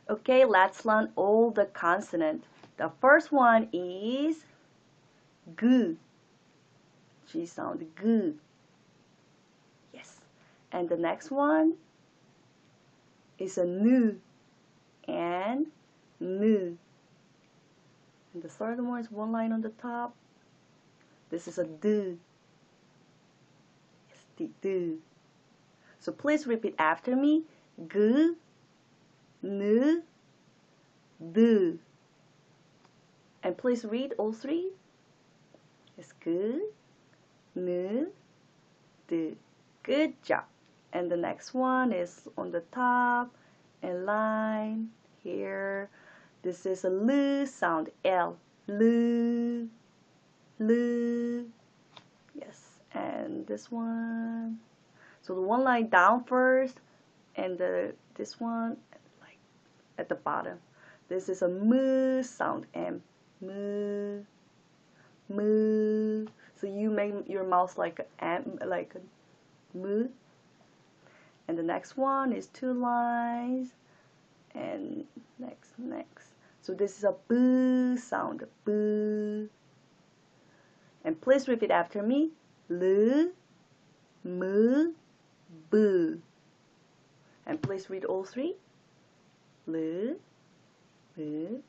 Okay, let's learn all the consonants. The first one is G. G sound, G. Yes. And the next one is a N and N. And the third one is one line on the top. This is a D. Yes, D. So please repeat after me. G, N, D. And please read all three. It's G, N, D. Good job. And the next one is on the top and line here. This is a L sound. L. L. L. Yes. And this one. So the one line down first, and this one like at the bottom. This is a M sound. M. M. M. So you make your mouth like a M, like a M. And the next one is two lines. And next. So this is a B sound. B. And please repeat after me. L, M, B. And please read all three. L, M,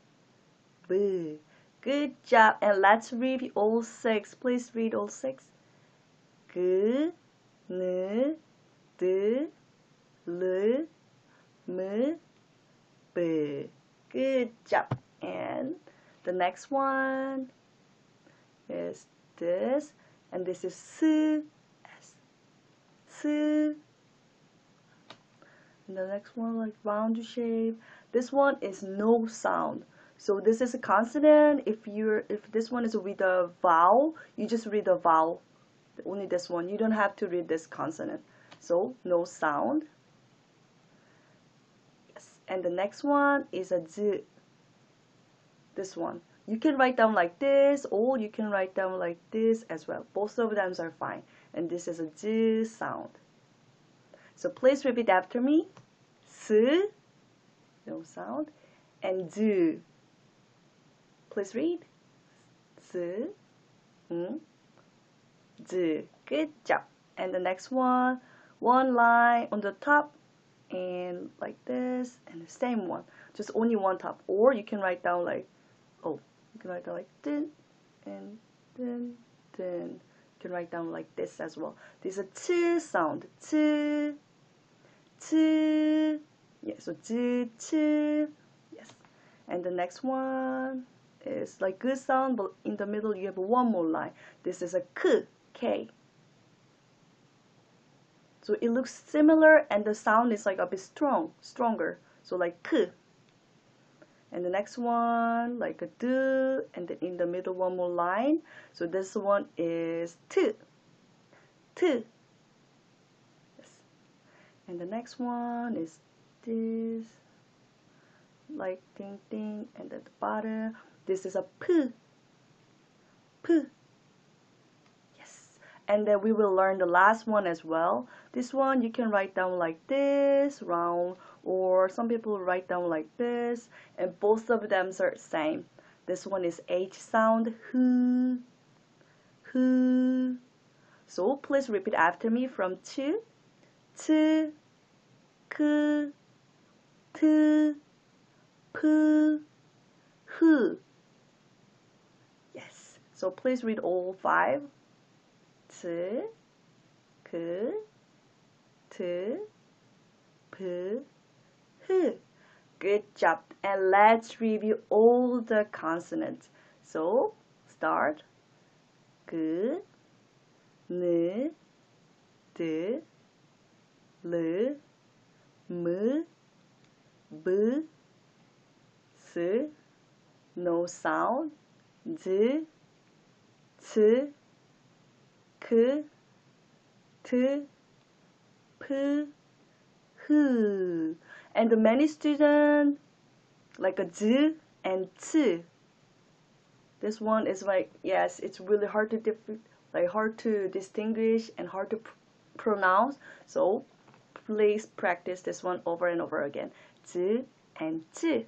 B. Good job. And let's read all six. Please read all six. G, N, D, L, M, B. Good job. And the next one is this, and this is S. S. And the next one like round shape. This one is no sound. So this is a consonant. If this one is with a vowel, you just read the vowel. Only this one. You don't have to read this consonant. So no sound. Yes. And the next one is a Z. This one. You can write down like this, or you can write down like this as well. Both of them are fine. And this is a Z sound. So please repeat after me. S, no sound, and Z. Please read. S, Z. Good job. And the next one line on the top, and like this, and the same one. Just only one top. Or you can write down like, you can write down like din, and din. You can write down like this as well. This is a T sound. T. T. Yeah, so T, T. Yes. And the next one is like good sound, but in the middle you have one more line. This is a K. K. So it looks similar, and the sound is like a bit stronger. So like K. And the next one like a D, and then in the middle one more line. So this one is T. T. Yes. And the next one is this, like ding ding, and at the bottom this is a P. P. Yes. And then we will learn the last one as well. This one you can write down like this, round, or some people write down like this, and both of them are the same. This one is H sound. Who. Who. So please repeat after me from T, T, K, T, P, Who. Yes. So please read all five. T, K, T, P, Who. Good job. And let's review all the consonants. So start. G, N, D, L, M, B, S, no sound. Z, T, K, T, P, Who. And many students like a Z and T. This one is like, yes, it's really hard to distinguish and hard to pronounce. So please practice this one over and over again. Z and 2.